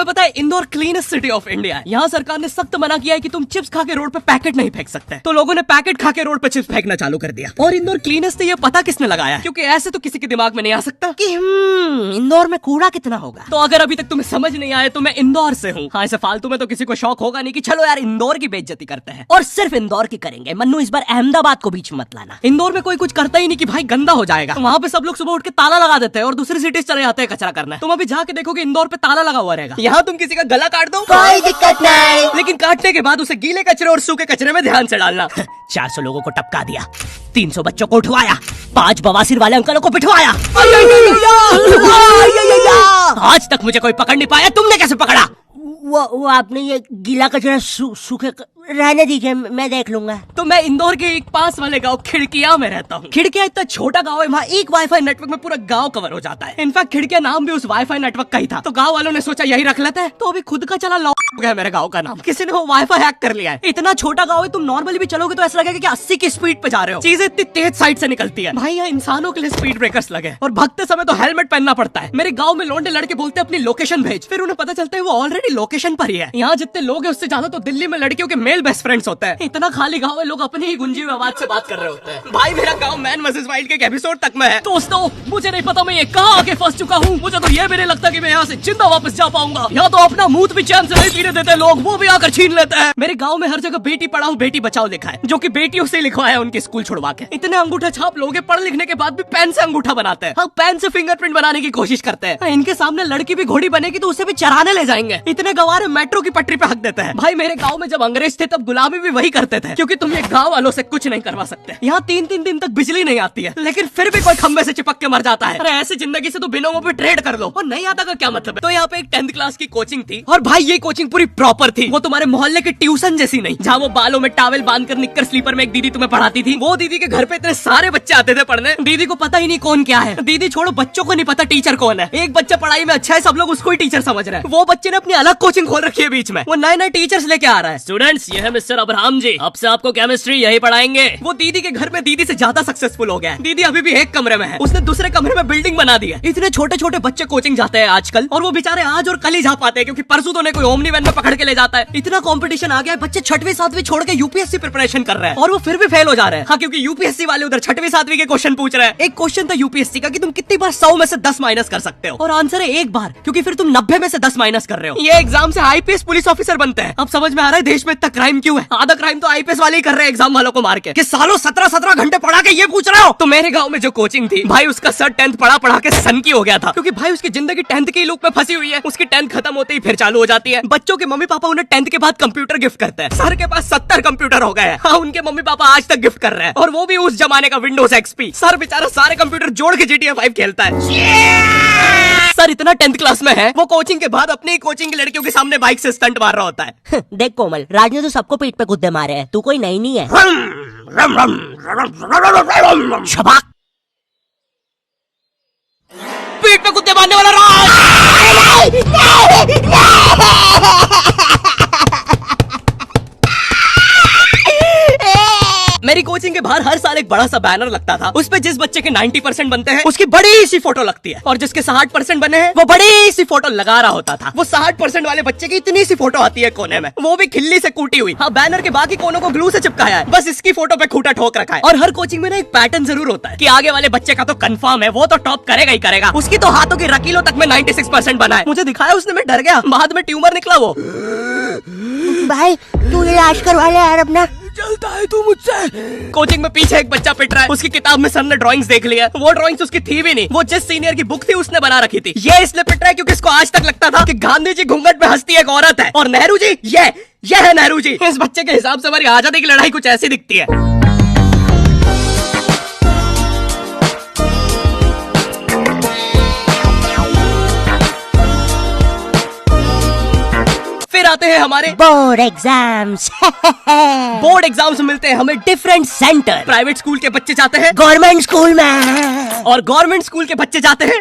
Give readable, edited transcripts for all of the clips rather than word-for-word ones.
तुम्हें पता है Indore cleanest city of India है। यहाँ सरकार ने सख्त मना किया है कि तुम चिप्स खा के रोड पे पैकेट नहीं फेंक सकते। तो लोगों ने पैकेट खा के रोड पे चिप्स फेंकना चालू कर दिया। और इंदौर क्लीनेस्ट ये पता किसने लगाया, क्योंकि ऐसे तो किसी के दिमाग में नहीं आ सकता कि इंदौर में कूड़ा कितना होगा। तो अगर अभी तक तुम्हें समझ नहीं आया तो मैं इंदौर से हूँ। हाँ, ऐसे फालतू में तो किसी को शौक होगा नहीं कि चलो यार इंदौर की बेइज्जती करते हैं, और सिर्फ इंदौर की करेंगे। मन्नू इस बार अहमदाबाद को बीच में मत लाना। इंदौर में कोई कुछ करता ही नहीं कि भाई गंदा हो जाएगा। वहाँ पे सब लोग सुबह उठ के ताला लगा देते हैं और दूसरी सिटीज चले जाते हैं कचरा करना। तुम अभी जाके देखोगे इंदौर पे ताला लगा हुआ रहेगा। यहाँ तुम किसी का गला काट दो कोई दिक्कत नहीं, लेकिन काटने के बाद उसे गीले कचरे और सूखे कचरे में ध्यान से डालना। 400 लोगों को टपका दिया, 300 बच्चों को उठवाया, 5 बवासीर वाले अंकलों को पिटवाया। आज तक मुझे कोई पकड़ नहीं पाया, तुमने कैसे पकड़ा? वो आपने ये गीला कचरा सूखे रहने दीजिए, मैं देख लूंगा। तो मैं इंदौर के एक पास वाले गांव खिड़किया में रहता हूँ। खिड़किया इतना छोटा गांव है, वहाँ एक वाईफाई नेटवर्क में पूरा गांव कवर हो जाता है। इनफैक्ट खिड़किया नाम भी उस वाईफाई नेटवर्क का ही था। तो गांव वालों ने सोचा यही रख लेते हैं, तो अभी खुद का चला लॉक हो गया मेरे गांव का नाम। किसी ने वो वाईफाई हैक कर लिया है। इतना छोटा गाँव है, तुम नॉर्मली भी चलोगे तो ऐसा लगेगा कि 80 की स्पीड पे जा रहे हो। चीजें इतनी तेज साइड से निकलती है। भाई यहाँ इंसानों के लिए स्पीड ब्रेकर्स लगे और भगते समय तो हेलमेट पहनना पड़ता है। मेरे गाँव में लौंडे लड़के बोलते हैं अपनी लोकेशन भेज, फिर उन्हें पता चलता है वो ऑलरेडी लोकेशन पर ही है। यहाँ जितने लोग हैं उससे ज्यादा तो दिल्ली में लड़कियों के मेल बेस्ट फ्रेंड्स होते हैं। इतना खाली गांव है, लोग अपनी ही गुंजी हुई आवाज से बात कर रहे होते हैं। भाई मेरा गांव मैन वर्सेस वाइल्ड के एपिसोड तक में है। दोस्तों मुझे नहीं पता मैं ये कहाँ आके फंस चुका हूँ। मुझे तो ये भी नहीं लगता कि मैं यहाँ से जिंदा वापस जा पाऊंगा। यहाँ तो अपना मूत भी चैन से नहीं पीने देते लोग, वो भी आकर छीन लेते हैं। मेरे गाँव में हर जगह बेटी पढ़ाओ बेटी बचाओ लिखा है, जो की बेटियों से लिखवाया है उनके स्कूल छुड़वा के। इतने अंगूठा छाप लोग पढ़ लिखने के बाद भी पेन से अंगूठा बनाते हैं। हाँ, पेन से फिंगरप्रिंट बनाने की कोशिश करते हैं। इनके सामने लड़की भी घोड़ी बनेगी तो उसे भी चराने ले जाएंगे। इतने गवार मेट्रो की पटरी पे हक देते हैं। भाई मेरे गाँव में जब अंग्रेज थे तब गुलामी भी वही करते थे, क्योंकि तुम ये गाँव वालों से कुछ नहीं करवा सकते। यहाँ 3-3 दिन तक बिजली नहीं आती है, लेकिन फिर भी कोई खंबे से चिपक के मर जाता है। अरे ऐसी जिंदगी से तो बिनों पे ट्रेड कर लो। और नहीं आता का क्या मतलब है? तो यहाँ पे एक 10th क्लास की कोचिंग थी, और भाई ये कोचिंग पूरी प्रॉपर थी। वो तुम्हारे मोहल्ले की ट्यूशन जैसी नहीं, जहाँ वो बालों में टॉवेल बांधकर निक्कर स्लीपर में एक दीदी तुम्हें पढ़ाती थी। वो दीदी के घर पे इतने सारे बच्चे आते थे पढ़ने, दीदी को पता ही नहीं कौन क्या है। दीदी छोड़ो, बच्चों को नहीं पता टीचर कौन है। एक बच्चा पढ़ाई में अच्छा है, सब लोग उसको ही टीचर समझ रहे हैं। वो बच्चे ने अपनी अलग कोचिंग खोल रखी है बीच में। वो नए टीचर्स लेके आ रहा है। स्टूडेंट्स, ये है मिस्टर अब्राहम जी, अब से आपको केमिस्ट्री यही पढ़ाएंगे। वो दीदी के घर में दीदी से ज्यादा सक्सेसफुल हो गया है। दीदी अभी भी एक कमरे में है, उसने दूसरे कमरे में बिल्डिंग बना दी है। इतने छोटे छोटे बच्चे कोचिंग जाते हैं आजकल, और वो बेचारे आज और कल ही जा पाते हैं, क्योंकि परसों तो कोई ओमनी वैन में पकड़ के ले जाता है। इतना कंपटीशन आ गया है, बच्चे 6वीं 7वीं छोड़ के यूपीएससी प्रिपरेशन कर रहे हैं, और वो फिर भी फेल हो जा रहे हैं। हाँ, क्योंकि यूपीएससी वाले उधर 6वीं 7वीं के क्वेश्चन पूछ रहे हैं। एक क्वेश्चन था यूपीएससी का कि तुम कितनी बार 100 में से 10 माइनस कर सकते हो, और आंसर है 1 बार, क्योंकि फिर तुम 90 में से 10 माइनस कर रहे हो। ये एग्जाम से आईपीएस पुलिस ऑफिसर बनते हैं। अब समझ में आ रहा है देश में इतना क्राइम क्यों है। आधा क्राइम तो आईपीएस वाले ही कर रहे हैं एग्जाम वालों को मार के, कि सालों 17-17 घंटे पढ़ा के ये पूछ रहे हो। तो मेरे गांव में जो कोचिंग थी, भाई उसका सर 10th पढ़ा के सन की हो गया था, क्योंकि भाई उसकी जिंदगी 10th के लूप में फंसी हुई है। उसकी 10th खत्म होते ही फिर चालू हो जाती है। बच्चों के मम्मी पापा उन्हें 10th के बाद कंप्यूटर गिफ्ट करते हैं। सर के पास 70 कंप्यूटर हो गए हैं। हाँ, उनके मम्मी पापा आज तक गिफ्ट कर रहे हैं, और वो भी उस जमाने का विंडोज एक्सपी। सर बेचारा सारे कंप्यूटर जोड़ के GTA 5 खेलता है। सर इतना 10th क्लास में है, वो कोचिंग के बाद अपनी कोचिंग की लड़कियों के सामने बाइक से स्टंट मार रहा होता है। देख कोमल, राज ने तो सबको पीठ पे कुत्ते मारे हैं, तू कोई नई नहीं है। शबाक, पीठ पे कुत्ते मारने वाला राज। मेरी कोचिंग के बाहर हर साल एक बड़ा सा बैनर लगता था। उस पे जिस बच्चे के 90% बनते हैं उसकी बड़ी सी फोटो लगती है, और जिसके 60% बने हैं वो बड़ी सी फोटो लगा रहा होता था। वो 60% वाले बच्चे की इतनी सी फोटो आती है कोने में, वो भी खिल्ली से कूटी हुई। हाँ, बैनर के बाकी कोनों को ग्लू से चिपकाया है, बस इसकी फोटो पे खूंटा ठोक रखा है। और हर कोचिंग में ना एक पैटर्न जरूर होता है कि आगे वाले बच्चे का तो कंफर्म है, वो तो टॉप करेगा ही करेगा। उसकी तो हाथों की रकीलों तक में 96% बना है। मुझे दिखाया उसने, मैं डर गया। बाद में ट्यूमर निकला वो। भाई तू इलाज करवा ले यार अपना। चलता है तू मुझसे। कोचिंग में पीछे एक बच्चा पिट रहा है, उसकी किताब में सर ने ड्राइंग्स देख लिया। वो ड्राइंग्स उसकी थी भी नहीं, वो जिस सीनियर की बुक थी उसने बना रखी थी। ये इसलिए पिट रहा है क्योंकि इसको आज तक लगता था कि गांधी जी घूंघट में हंसती एक औरत है, और नेहरू जी ये है नेहरू जी। इस बच्चे के हिसाब से हमारी आजादी की लड़ाई कुछ ऐसी दिखती है। फिर आते हैं हमारे बोर्ड एग्जाम्स। बोर्ड एग्जाम्स मिलते हैं हमें डिफरेंट सेंटर। प्राइवेट स्कूल के बच्चे जाते हैं गवर्नमेंट स्कूल में, और गवर्नमेंट स्कूल के बच्चे जाते हैं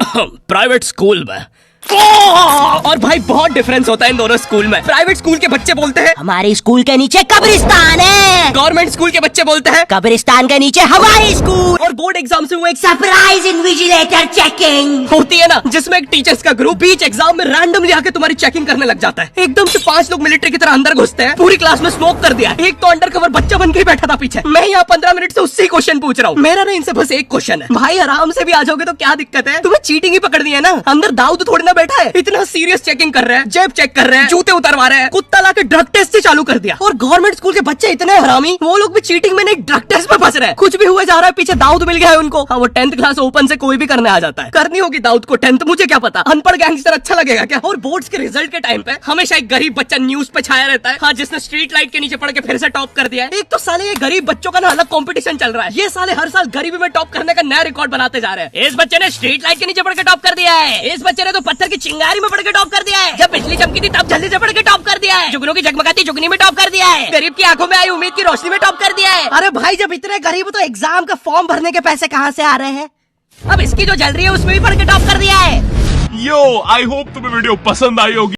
प्राइवेट स्कूल में। और भाई बहुत डिफरेंस होता है इन दोनों स्कूल में। प्राइवेट स्कूल के बच्चे बोलते हैं हमारे स्कूल के नीचे कब्रिस्तान है, गवर्नमेंट स्कूल के बच्चे बोलते हैं कब्रिस्तान के नीचे हमारी स्कूल। और बोर्ड एग्जाम से वो एक सरप्राइज इन्विजिलेटर चेकिंग होती है ना, जिसमें एक टीचर्स का ग्रुप बीच एग्जाम में रैंडमली आके तुम्हारी चेकिंग करने लग जाता है। एकदम से 5 लोग मिलिट्री की तरह अंदर घुसते हैं, पूरी क्लास में स्मोक कर दिया। एक तो अंडर कवर बच्चा बन के ही बैठा था पीछे। मैं यहाँ 15 मिनट से उससे क्वेश्चन पूछ रहा हूँ। मेरा ना इनसे बस एक क्वेश्चन है, भाई आराम से भी आ जाओगे तो क्या दिक्कत है? तुम्हें चीटिंग ही पकड़नी है ना, अंदर दाऊद थोड़ी ना बैठा है। इतना सीरियस चेकिंग कर रहे हैं, जेब चेक कर रहे हैं, जूते उतरवा रहे हैं, कुत्ता लाके ड्रग टेस्ट से चालू कर दिया। और गवर्नमेंट स्कूल के बच्चे इतने हरामी, वो लोग भी चीटिंग में नहीं ड्रग टेस्ट में फंस रहे हैं। कुछ भी हुए जा रहा है, पीछे दाऊद मिल गया है उनको। हाँ, वो 10th क्लास ओपन से कोई भी करने आ जाता है। करनी होगी दाऊद को 10th, मुझे क्या पता, अनपढ़ गैंगस्टर अच्छा लगेगा क्या? और बोर्ड्स के रिजल्ट के टाइम पे हमेशा एक गरीब बच्चा न्यूज पे छाया रहता है, हाँ, जिसने स्ट्रीट लाइट के नीचे पड़ के फिर से टॉप कर दिया है। एक तो साले ये गरीब बच्चों का ना अलग कंपटीशन चल रहा है। ये साले हर साल गरीबी में टॉप करने का नया रिकॉर्ड बनाते जा रहे हैं। इस बच्चे ने स्ट्रीट लाइट के नीचे पड़ के टॉप कर दिया है, इस बच्चे ने तो पत्थर की चिंगारी में पड़ के टॉप कर दिया है, जब बिजली चमकी थी तब जल्दी से पड़ के टॉप कर दिया है, जुगनू की जगमगाती जुगनी में टॉप कर दिया है, गरीब की आंखों में आई उम्मीद की रोशनी में टॉप कर दिया है। अरे भाई जब इतने गरीब हो तो एग्जाम का फॉर्म भरने के पैसे कहाँ से आ रहे हैं? अब इसकी जो जल रही है उसमें भी पड़ के टॉप कर दिया है। यो आई होप तुम्हें वीडियो पसंद आई होगी।